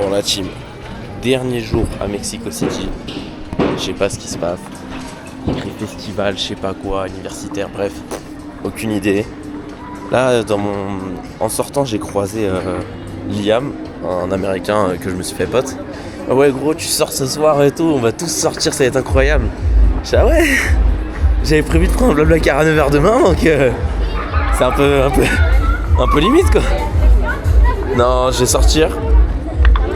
Bon la team, dernier jour à Mexico City, je sais pas ce qui se passe, écrit festival, je sais pas quoi, universitaire, bref, aucune idée. Là en sortant j'ai croisé Liam, un américain que je me suis fait pote. Ah ouais gros tu sors ce soir et tout, on va tous sortir, ça va être incroyable. Je dis ah ouais, j'avais prévu de prendre un Blablacar à 9h demain donc c'est un peu limite quoi. Non je vais sortir.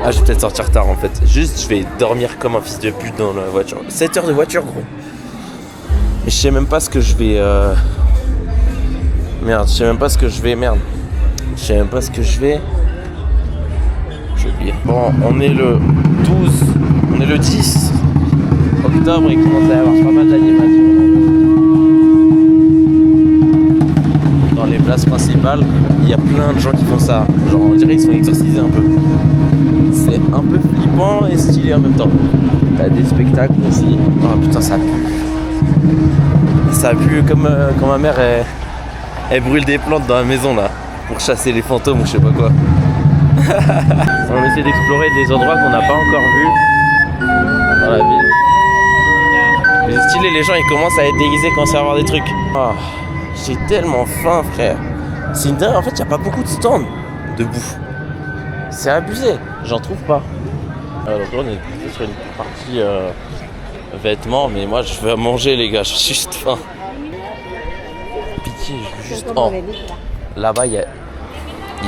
Ah je vais peut-être sortir tard en fait. Juste je vais dormir comme un fils de pute dans la voiture. 7 heures de voiture gros. Mais je sais même pas ce que je vais Merde, je sais même pas ce que je vais. J'ai oublié. Bon, on est le 12, on est le 10 octobre et il commence à y avoir pas mal d'animations dans les places principales. Il y a plein de gens qui font ça. Genre on dirait qu'ils sont exorcisés un peu. C'est un peu flippant et stylé en même temps. T'as des spectacles aussi. Oh putain ça pue. Ça pue comme quand ma mère elle brûle des plantes dans la maison là pour chasser les fantômes ou je sais pas quoi. On essaie d'explorer des endroits qu'on n'a pas encore vus dans la ville. Mais c'est stylé, les gens ils commencent à être déguisés quand c'est à voir des trucs. Oh, j'ai tellement faim frère. C'est une dingue, en fait il n'y a pas beaucoup de stands de bouffe. C'est abusé, j'en trouve pas. Donc là on est sur une partie vêtements, mais moi je veux manger les gars, j'ai juste faim. Pitié, je veux juste... Oh, là-bas il y a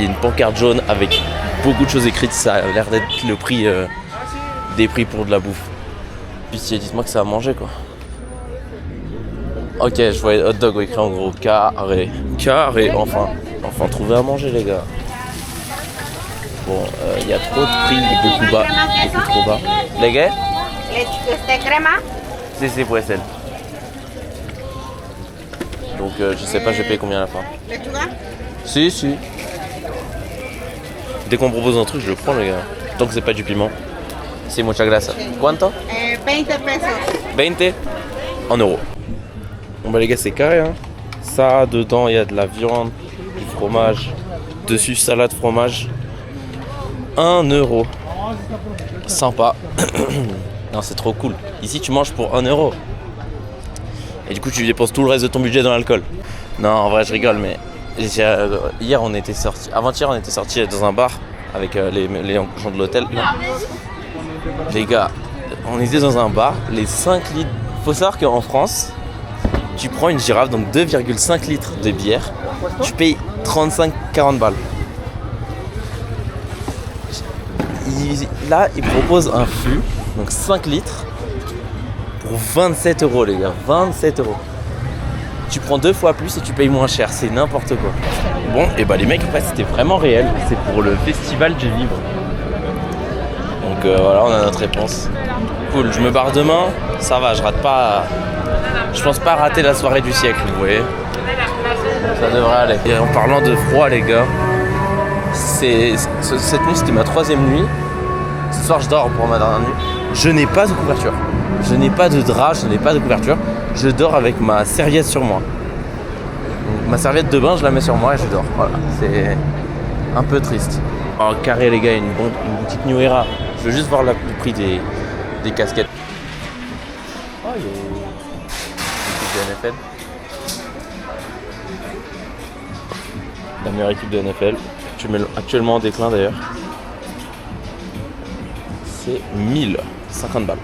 une pancarte jaune avec beaucoup de choses écrites, ça a l'air d'être le prix des prix pour de la bouffe. Pitié, dites-moi que ça va manger quoi. Ok, je vois hot dog écrit en gros carré, enfin trouver à manger les gars. Bon, il y a trop de prix beaucoup bas, beaucoup trop bas. Les gars? C'est pour celle. Donc je sais pas, je vais payer combien à la fin. Si. Dès qu'on propose un truc, je le prends les gars. Tant que c'est pas du piment. C'est muchas gracias. Quanto? 20 pesos. 20 en euros. Bon bah les gars c'est carré hein. Ça dedans il y a de la viande, du fromage. Dessus salade fromage. 1 euro. Sympa. Non c'est trop cool. Ici tu manges pour 1 euro. Et du coup tu dépenses tout le reste de ton budget dans l'alcool. Non en vrai je rigole mais hier on était sorti, avant-hier on était sorti dans un bar avec les gens de l'hôtel. Les gars, on était dans un bar, les 5 litres. Faut savoir qu'en France, tu prends une girafe, donc 2,5 litres de bière, tu payes 35-40 balles. Là, ils proposent un fût, donc 5 litres, pour 27 euros les gars, 27 euros. Tu prends 2 fois plus et tu payes moins cher, c'est n'importe quoi. Bon, et bah les mecs, en fait, c'était vraiment réel, c'est pour le festival du livre. Donc voilà, on a notre réponse. Cool, je me barre demain, ça va, je rate pas. Je pense pas rater la soirée du siècle, vous voyez. Ça devrait aller. Et en parlant de froid, les gars, cette nuit c'était ma 3e nuit. Ce soir je dors pour ma dernière nuit. Je n'ai pas de couverture. Je n'ai pas de drap, je n'ai pas de couverture. Je dors avec ma serviette sur moi. Donc, ma serviette de bain, je la mets sur moi et je dors. Voilà, c'est un peu triste. En carré, les gars, une boutique New Era. Je veux juste voir le prix des casquettes. Oh, il y a une équipe de NFL. La meilleure équipe de NFL. Actuellement en déclin d'ailleurs. C'est 1050 balles.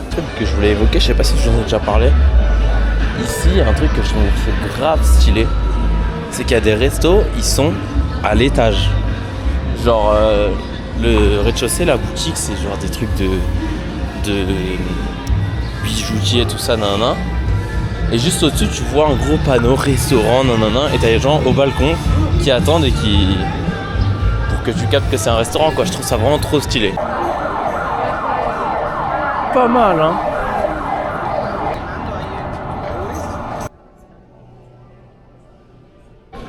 Un truc que je voulais évoquer, je sais pas si je vous en ai déjà parlé. Ici, il y a un truc que je trouve grave stylé. C'est qu'il y a des restos, ils sont à l'étage. Genre le rez-de-chaussée, la boutique, c'est genre des trucs de bijoutiers et tout ça, nanana. Et juste au-dessus, tu vois un gros panneau restaurant, nanana, et t'as les gens au balcon qui attendent et qui... pour que tu captes que c'est un restaurant, quoi. Je trouve ça vraiment trop stylé. Pas mal, hein.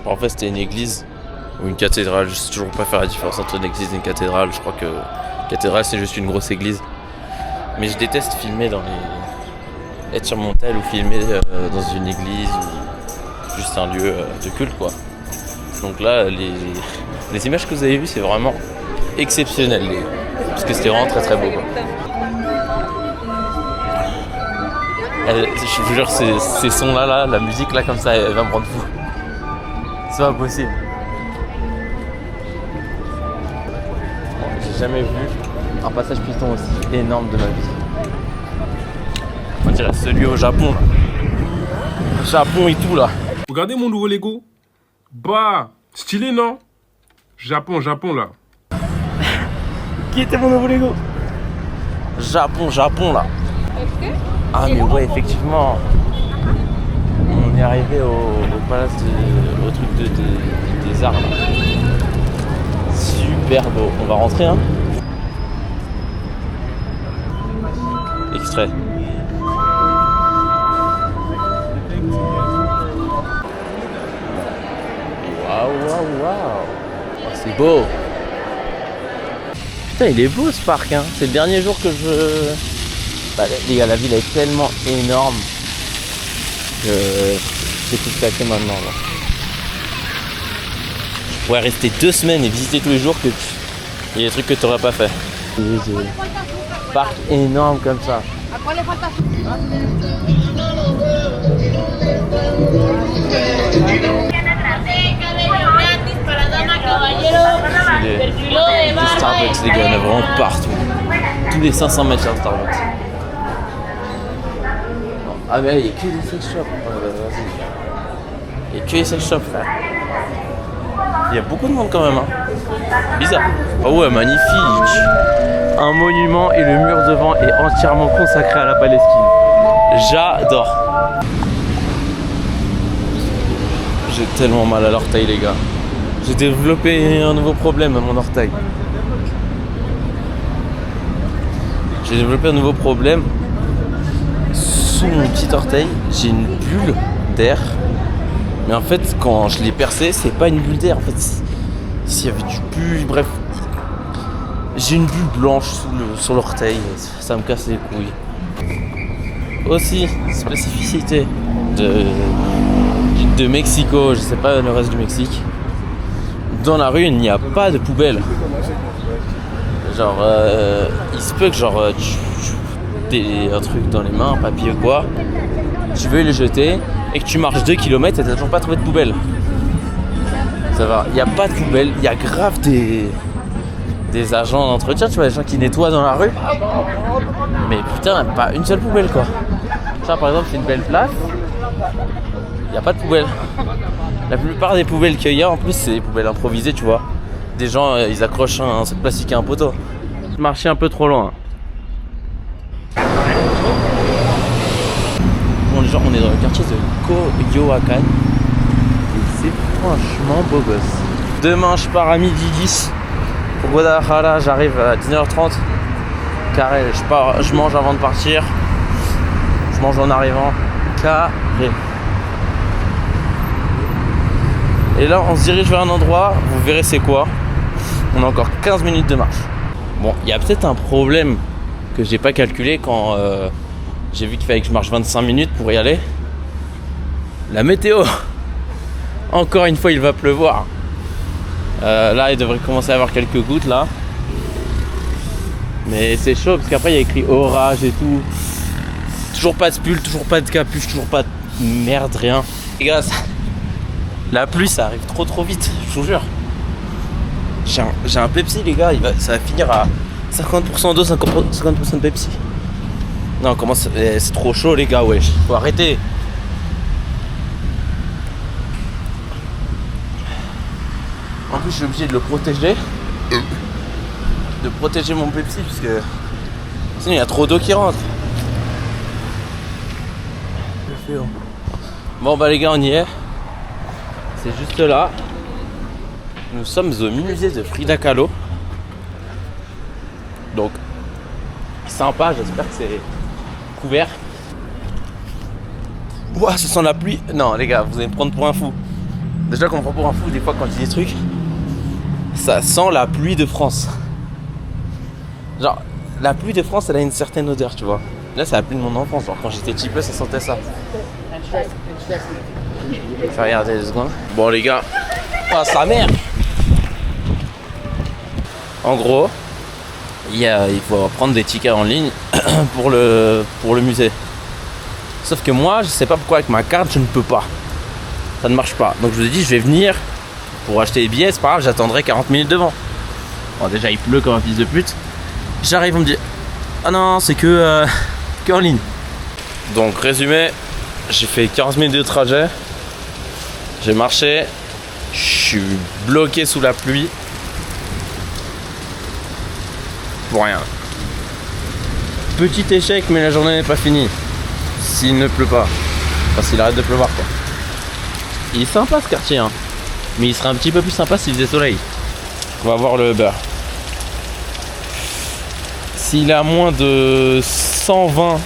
En fait, c'était une église ou une cathédrale. Je sais toujours pas faire la différence entre une église et une cathédrale. Je crois que cathédrale, c'est juste une grosse église. Mais je déteste filmer dans les... être sur mon tel ou filmer dans une église ou juste un lieu de culte, quoi. Donc là, Les images que vous avez vues, c'est vraiment exceptionnel, les gars. Parce que c'était vraiment très très beau, quoi. Je vous jure, ces sons-là, la musique là comme ça, elle va me rendre fou. C'est pas possible. J'ai jamais vu un passage piéton aussi énorme de ma vie. On dirait celui au Japon là. Japon et tout là. Regardez mon nouveau Lego. Bah, stylé non? Japon là. Qui était mon nouveau Lego? Japon là. Ah mais ouais, effectivement. On est arrivé au palace au truc des arts là. Super beau. On va rentrer hein. Extrait. Waouh. Oh, c'est beau. Putain, il est beau ce parc hein. C'est le dernier jour que je... Bah, les gars, la ville est tellement énorme que c'est tout claqué maintenant là. Je pourrais rester 2 semaines et visiter tous les jours que il y a des trucs que tu n'aurais pas fait. Parc énorme comme ça. Les Starbucks, les gars, il y en a vraiment partout. Tous les 500 mètres, il y a un Starbucks. Ah mais il n'y a que des sex shops. Il n'y a que des sex shops, frère. Il y a beaucoup de monde quand même. Hein. Bizarre. Oh ouais, magnifique. Un monument et le mur devant est entièrement consacré à la Palestine. J'adore. J'ai tellement mal à l'orteil, les gars. J'ai développé un nouveau problème à mon orteil. J'ai développé un nouveau problème. Sous mon petit orteil, j'ai une bulle d'air. Mais en fait, quand je l'ai percé, c'est pas une bulle d'air. En fait, s'il y avait du pus, bref. J'ai une bulle blanche sur l'orteil. Ça me casse les couilles. Aussi, spécificité de Mexico, je sais pas le reste du Mexique. Dans la rue, il n'y a pas de poubelle. Genre, il se peut que genre t'aies un truc dans les mains, un papier ou quoi, tu veux le jeter et que tu marches 2 km et t'as toujours pas trouvé de poubelle. Ça va, il n'y a pas de poubelle, il y a grave des agents d'entretien, tu vois, des gens qui nettoient dans la rue. Mais putain, pas une seule poubelle quoi. Ça par exemple, c'est une belle place, il n'y a pas de poubelle. La plupart des poubelles qu'il y a en plus, c'est des poubelles improvisées, tu vois. Des gens, ils accrochent un sac plastique à un poteau. Je marchais un peu trop loin. Bon, genre, on est dans le quartier de Coyoacán. Et c'est franchement beau gosse. Demain, je pars à 12h10 pour Guadalajara. J'arrive à 19h30. Carré, je mange avant de partir. Je mange en arrivant. Carré. Et là, on se dirige vers un endroit. Vous verrez c'est quoi. On a encore 15 minutes de marche. Bon, il y a peut-être un problème que j'ai pas calculé quand j'ai vu qu'il fallait que je marche 25 minutes pour y aller. La météo. Encore une fois, il va pleuvoir. Là, il devrait commencer à avoir quelques gouttes là. Mais c'est chaud parce qu'après il y a écrit orage et tout. Toujours pas de pull, toujours pas de capuche, toujours pas de merde, rien. Les gars, la pluie ça arrive trop vite, je vous jure. J'ai un Pepsi les gars, ça va finir à 50% d'eau, 50% de Pepsi. Non, comment c'est trop chaud les gars, wesh. Faut arrêter. En plus je suis obligé de le protéger. De protéger mon Pepsi parce que sinon il y a trop d'eau qui rentre. Bon bah les gars on y est. C'est juste là. Nous sommes au musée de Frida Kahlo. Donc sympa, j'espère que c'est couvert. Ouah, ça sent la pluie. Non les gars, vous allez me prendre pour un fou. Déjà qu'on me prend pour un fou des fois quand je dis des trucs. Ça sent la pluie de France. Genre, la pluie de France, elle a une certaine odeur, tu vois. Là, c'est la pluie de mon enfance. Genre, quand j'étais petit peu, ça sentait ça. Je vais regarder 2 secondes. Bon, les gars. Oh, sa mère. En gros, il faut prendre des tickets en ligne pour le musée. Sauf que moi, je sais pas pourquoi avec ma carte, je ne peux pas. Ça ne marche pas. Donc je vous ai dit, je vais venir pour acheter les billets. C'est pas grave, j'attendrai 40 minutes devant. Bon, déjà, il pleut comme un fils de pute. J'arrive, on me dit, ah non, c'est que en ligne. Donc, résumé, j'ai fait 15 minutes de trajet. J'ai marché. Je suis bloqué sous la pluie. Pour rien. Petit échec, mais la journée n'est pas finie. S'il ne pleut pas. Enfin, s'il arrête de pleuvoir, quoi. Il est sympa ce quartier, hein. Mais il serait un petit peu plus sympa s'il faisait soleil. On va voir le Uber. S'il est à moins de 120.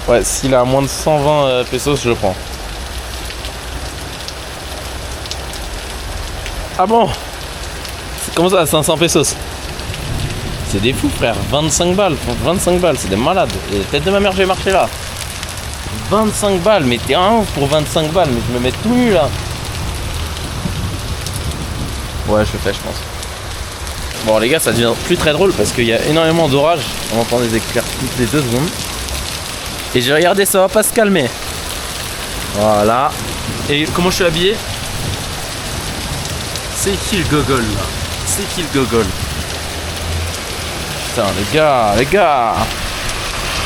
Ouais, s'il est à moins de 120 pesos, je le prends. Ah bon? Comment ça, 500 pesos? C'est des fous, frère. 25 balles. 25 balles, c'est des malades. Et tête de ma mère, j'ai marché là. 25 balles, mais t'es un ouf pour 25 balles. Mais je me mets tout nu là. Ouais, je fais, je pense. Bon, les gars, ça devient plus très drôle parce qu'il y a énormément d'orage. On entend des éclairs toutes les 2 secondes. Et j'ai regardé, ça va pas se calmer. Voilà. Et comment je suis habillé? C'est qui le gogol là? C'est qui le gogol? Putain, les gars.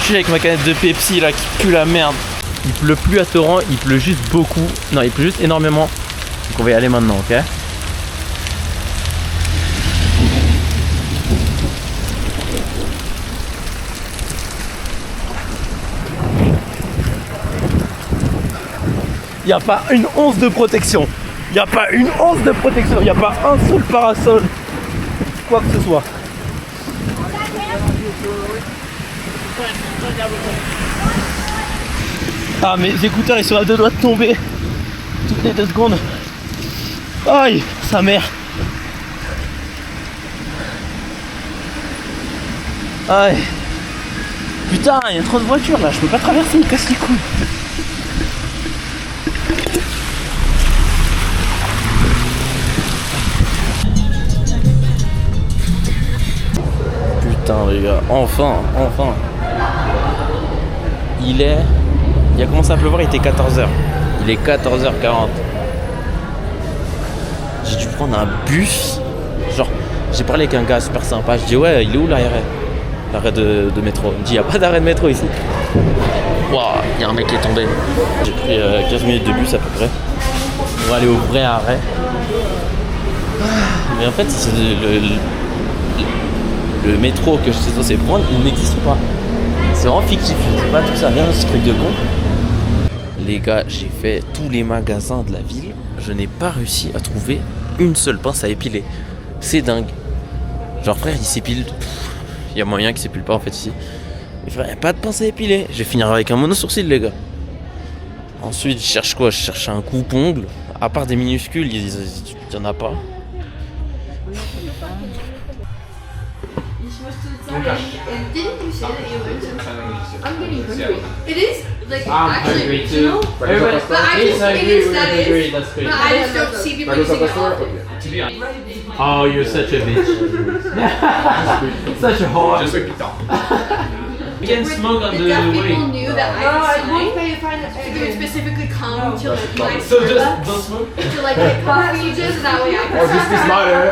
Je suis avec ma canette de Pepsi là qui pue la merde. Il pleut plus à torrent, il pleut juste beaucoup. Non, il pleut juste énormément. Donc on va y aller maintenant, ok? Il n'y a pas une once de protection. Il n'y a pas une once de protection. Il n'y a pas un seul parasol. Quoi que ce soit. Ah, mes écouteurs ils sont à 2 doigts de tomber. Toutes les 2 secondes. Aïe, sa mère. Aïe. Putain, il y a trop de voitures là. Je peux pas traverser, il casse les couilles. Putain les gars, enfin. Il a commencé à pleuvoir, il était 14h. Il est 14h40. J'ai dû prendre un bus. Genre, j'ai parlé avec un gars super sympa. Je dis ouais, il est où l'arrêt? L'arrêt de métro. Il me dit il n'y a pas d'arrêt de métro ici. Waouh, il y a un mec qui est tombé. J'ai pris 15 minutes de bus à peu près. On va aller au vrai arrêt. Mais en fait, c'est le métro que je suis censé prendre, il n'existe pas. C'est vraiment fictif, je sais pas tout ça, rien ce truc de con. Les gars, j'ai fait tous les magasins de la ville. Je n'ai pas réussi à trouver une seule pince à épiler. C'est dingue. Genre frère, il s'épile. Il y a moyen qu'il s'épile pas en fait ici. Mais frère, il n'y a pas de pince à épiler. Je vais finir avec un mono-sourcil les gars. Ensuite, je cherche quoi? Je cherche un coupe-ongle. À part des minuscules, il n'y en a pas. Didn't you say that you went to? I'm getting hungry. It is like I'm actually hungry regional, too. but I just think it's that is. That's great. But I just don't see people using it often. To be honest. Oh, you're such a bitch. Such a whore. Je suis putain. You can smoke on The the deaf people way. knew that I would sign to specifically come to like my So just Starbucks don't smoke. to like get coffee just that way I Oh, je suis smarter.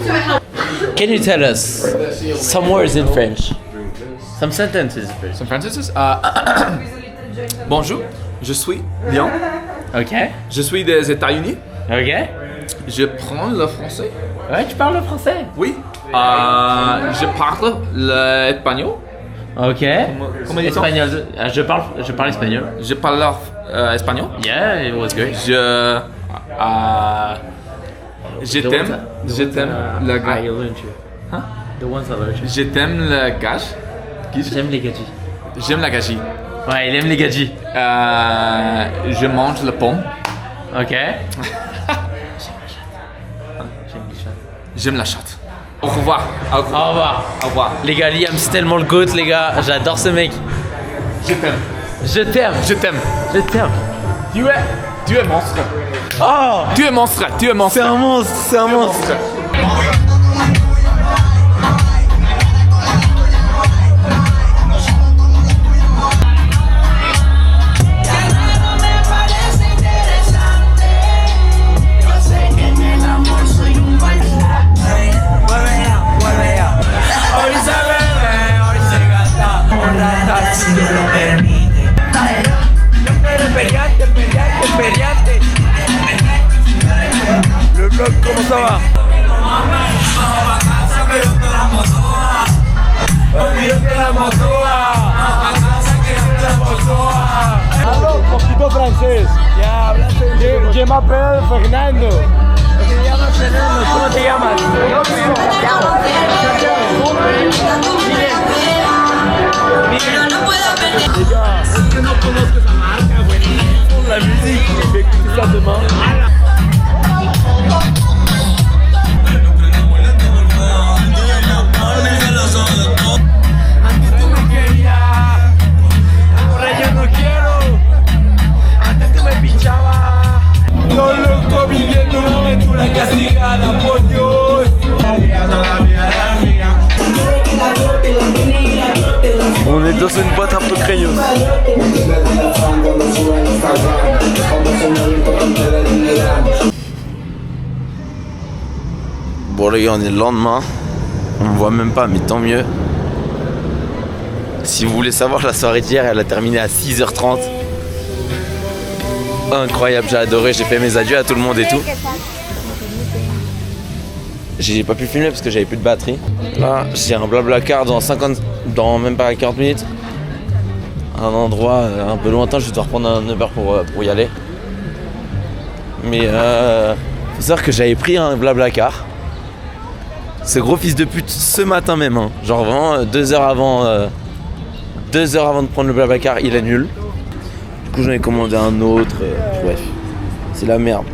So it helps. Can you tell us some words in French? Some sentences in French. Some Francis. Bonjour, je suis Lyon. Ok. Je suis des États-Unis. Ok. Je prends le français. Ouais, tu parles le français. Oui. Je parle l'espagnol. Ok. Comment dit-on? Espagnol. Je parle espagnol. Je parle espagnol. Yeah, it was great. Je t'aime. Je t'aime le gars. I learned you. Huh? The ones I learned you. Je t'aime le gage. J'aime les gadgets. J'aime la gagie. Ouais, il aime les gadgets. Je mange le pomme. Ok. J'aime la chatte. Au revoir. Au Au revoir. revoir. Au revoir. Les gars, Liam, c'est tellement le GOAT, les gars. J'adore ce mec. Je t'aime. Je t'aime. Je t'aime. Je t'aime. Tu es monstre. Oh, Tu es monstre. Tu es monstre. c'est un monstre. C'est un monstre. Monstre. Le vlog, comment ça va? Hablo un poquito francés. Yo me apellido Fernando. Me llamo Fernando. ¿Cómo te llamas? Pero no puedo perder. Es que no conozco esa marca, güey. La musique, me écoute ça demain. On est dans une boîte un peu craigneuse. Bon les gars, on est le lendemain. On me voit même pas, mais tant mieux. Si vous voulez savoir, la soirée d'hier, elle a terminé à 6h30. Incroyable, j'ai adoré, j'ai fait mes adieux à tout le monde et tout. J'ai pas pu filmer parce que j'avais plus de batterie. Là, j'ai un Blablacar dans même pas 40 minutes. Un endroit un peu lointain, je vais devoir prendre un Uber pour y aller. Mais faut savoir que j'avais pris un Blablacar. Ce gros fils de pute ce matin même, hein. Genre vraiment 2 heures avant de prendre le Blablacar, il annule. Du coup j'en ai commandé un autre, bref, c'est la merde.